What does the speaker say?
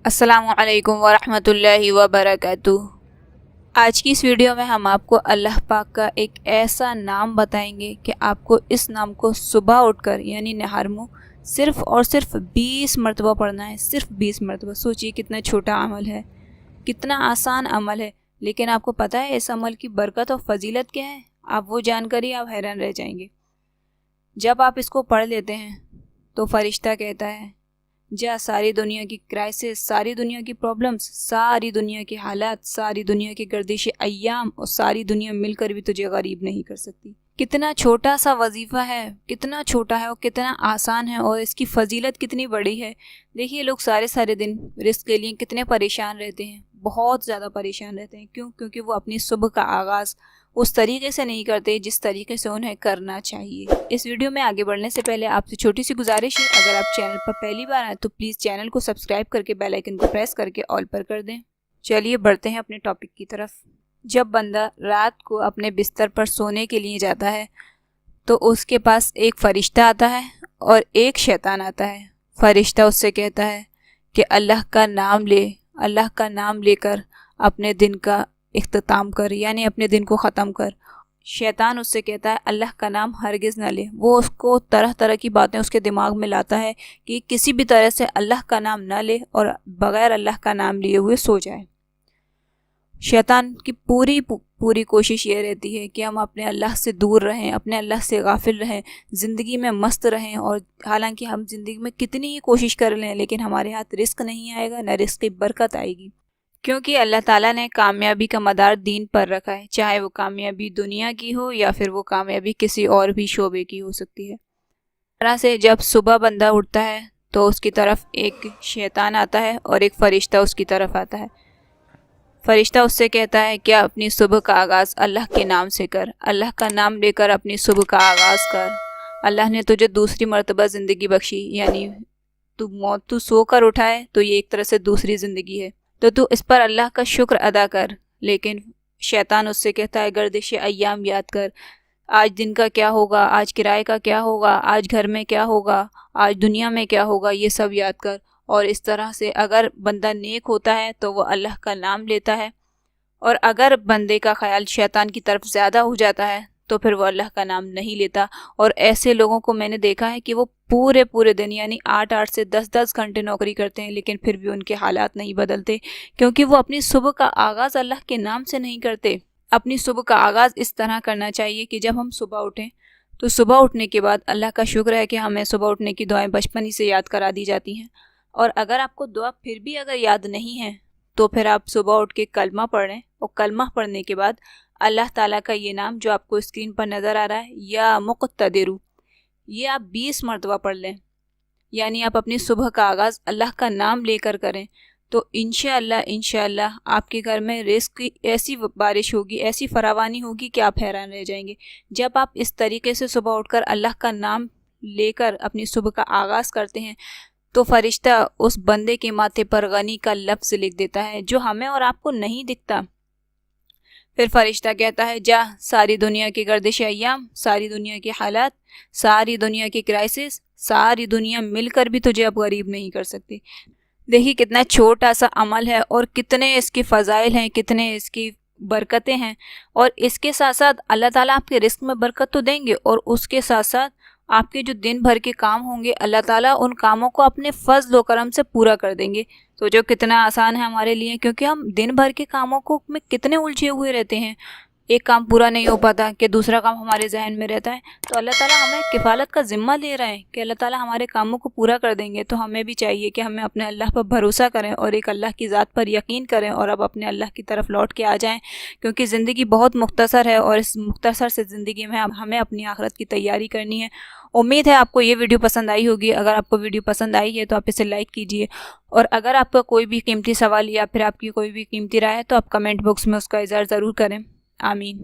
السلام علیکم ورحمۃ اللہ وبرکاتہ۔ آج کی اس ویڈیو میں ہم آپ کو اللہ پاک کا ایک ایسا نام بتائیں گے کہ آپ کو اس نام کو صبح اٹھ کر یعنی نہار منہ صرف اور صرف 20 مرتبہ پڑھنا ہے، صرف 20 مرتبہ۔ سوچئے کتنا چھوٹا عمل ہے، کتنا آسان عمل ہے، لیکن آپ کو پتہ ہے اس عمل کی برکت اور فضیلت کیا ہے؟ آپ وہ جان کر ہی آپ حیران رہ جائیں گے۔ جب آپ اس کو پڑھ لیتے ہیں تو فرشتہ کہتا ہے جا ساری دنیا کی کرائسس، ساری دنیا کی پرابلمز، ساری دنیا کے حالات، ساری دنیا کی گردش ایام اور ساری دنیا مل کر بھی تجھے غریب نہیں کر سکتی۔ کتنا چھوٹا سا وظیفہ ہے، کتنا چھوٹا ہے اور کتنا آسان ہے، اور اس کی فضیلت کتنی بڑی ہے۔ دیکھیے لوگ سارے دن رزق کے لیے کتنے پریشان رہتے ہیں، بہت زیادہ پریشان رہتے ہیں۔ کیوں؟ کیونکہ وہ اپنی صبح کا آغاز اس طریقے سے نہیں کرتے جس طریقے سے انہیں کرنا چاہیے۔ اس ویڈیو میں آگے بڑھنے سے پہلے آپ سے چھوٹی سی گزارش ہے، اگر آپ چینل پر پہلی بار آئیں تو پلیز چینل کو سبسکرائب کر کے بیل آئیکن کو پریس کر کے آل پر کر دیں۔ چلیے بڑھتے ہیں اپنے ٹاپک کی طرف۔ جب بندہ رات کو اپنے بستر پر سونے کے لیے جاتا ہے تو اس کے پاس ایک فرشتہ آتا ہے اور ایک شیطان آتا ہے۔ فرشتہ اس سے کہتا ہے کہ اللہ کا نام لے، اللہ کا نام لے کر اپنے دن کا اختتام کر، یعنی اپنے دن کو ختم کر۔ شیطان اس سے کہتا ہے اللہ کا نام ہرگز نہ لے۔ وہ اس کو طرح کی باتیں اس کے دماغ میں لاتا ہے کہ کسی بھی طرح سے اللہ کا نام نہ لے اور بغیر اللہ کا نام لیے ہوئے سو جائے۔ شیطان کی پوری کوشش یہ رہتی ہے کہ ہم اپنے اللہ سے دور رہیں، اپنے اللہ سے غافل رہیں، زندگی میں مست رہیں، اور حالانکہ ہم زندگی میں کتنی ہی کوشش کر لیں لیکن ہمارے ہاتھ رزق نہیں آئے گا، نہ رزق کی برکت آئے گی۔ کیونکہ اللہ تعالیٰ نے کامیابی کا مدار دین پر رکھا ہے، چاہے وہ کامیابی دنیا کی ہو یا پھر وہ کامیابی کسی اور بھی شعبے کی ہو سکتی ہے۔ اس طرح سے جب صبح بندہ اٹھتا ہے تو اس کی طرف ایک شیطان آتا ہے اور ایک فرشتہ اس کی طرف آتا ہے۔ فرشتہ اس سے کہتا ہے کہ اپنی صبح کا آغاز اللہ کے نام سے کر، اللہ کا نام لے کر اپنی صبح کا آغاز کر۔ اللہ نے تجھے دوسری مرتبہ زندگی بخشی، یعنی تو سو کر اٹھا ہے تو یہ ایک طرح سے دوسری زندگی ہے، تو اس پر اللہ کا شکر ادا کر۔ لیکن شیطان اس سے کہتا ہے گردش ایام یاد کر، آج دن کا کیا ہوگا، آج کرائے کا کیا ہوگا، آج گھر میں کیا ہوگا، آج دنیا میں کیا ہوگا، یہ سب یاد کر۔ اور اس طرح سے اگر بندہ نیک ہوتا ہے تو وہ اللہ کا نام لیتا ہے، اور اگر بندے کا خیال شیطان کی طرف زیادہ ہو جاتا ہے تو پھر وہ اللہ کا نام نہیں لیتا۔ اور ایسے لوگوں کو میں نے دیکھا ہے کہ وہ پورے دن یعنی 8 سے 10 گھنٹے نوکری کرتے ہیں لیکن پھر بھی ان کے حالات نہیں بدلتے، کیونکہ وہ اپنی صبح کا آغاز اللہ کے نام سے نہیں کرتے۔ اپنی صبح کا آغاز اس طرح کرنا چاہیے کہ جب ہم صبح اٹھیں تو صبح اٹھنے کے بعد اللہ کا شکر ہے کہ ہمیں صبح اٹھنے کی دعائیں بچپن ہی سے یاد کرا دی جاتی ہیں، اور اگر آپ کو دعا پھر بھی اگر یاد نہیں ہے تو پھر آپ صبح اٹھ کے کلمہ پڑھیں، اور کلمہ پڑھنے کے بعد اللہ تعالیٰ کا یہ نام جو آپ کو اسکرین پر نظر آ رہا ہے یا مقتدرو، یہ آپ 20 مرتبہ پڑھ لیں، یعنی آپ اپنی صبح کا آغاز اللہ کا نام لے کر کریں، تو انشاءاللہ آپ کے گھر میں رزق کی ایسی بارش ہوگی، ایسی فراوانی ہوگی کہ آپ حیران رہ جائیں گے۔ جب آپ اس طریقے سے صبح اٹھ کر اللہ کا نام لے کر اپنی صبح کا آغاز کرتے ہیں تو فرشتہ اس بندے کے ماتھے پر غنی کا لفظ لکھ دیتا ہے جو ہمیں اور آپ کو نہیں دکھتا۔ پھر فرشتہ کہتا ہے جا ساری دنیا کی گردش ایام، ساری دنیا کے حالات، ساری دنیا کی کرائسس، ساری دنیا مل کر بھی تجھے اب غریب نہیں کر سکتی۔ دیکھیے کتنا چھوٹا سا عمل ہے اور کتنے اس کے فضائل ہیں، کتنے اس کی برکتیں ہیں، اور اس کے ساتھ ساتھ اللہ تعالیٰ آپ کے رزق میں برکت تو دیں گے، اور اس کے ساتھ ساتھ آپ کے جو دن بھر کے کام ہوں گے اللہ تعالیٰ ان کاموں کو اپنے فضل و کرم سے پورا کر دیں گے۔ تو جو کتنا آسان ہے ہمارے لیے، کیونکہ ہم دن بھر کے کاموں کو میں کتنے الجھے ہوئے رہتے ہیں، ایک کام پورا نہیں ہو پاتا کہ دوسرا کام ہمارے ذہن میں رہتا ہے، تو اللہ تعالیٰ ہمیں کفالت کا ذمہ لے رہے ہیں کہ اللہ تعالیٰ ہمارے کاموں کو پورا کر دیں گے۔ تو ہمیں بھی چاہیے کہ ہمیں اپنے اللہ پر بھروسہ کریں اور ایک اللہ کی ذات پر یقین کریں، اور اب اپنے اللہ کی طرف لوٹ کے آ جائیں، کیونکہ زندگی بہت مختصر ہے اور اس مختصر سے زندگی میں ہمیں اپنی آخرت کی تیاری کرنی ہے۔ امید ہے آپ کو یہ ویڈیو پسند آئی ہوگی۔ اگر آپ کو ویڈیو پسند آئی ہے تو آپ اسے لائک کیجئے، اور اگر آپ کا کوئی بھی قیمتی سوال یا پھر آپ کی کوئی بھی قیمتی رائے ہے تو آپ کمنٹ باکس میں اس کا اظہار ضرور کریں۔ آمین۔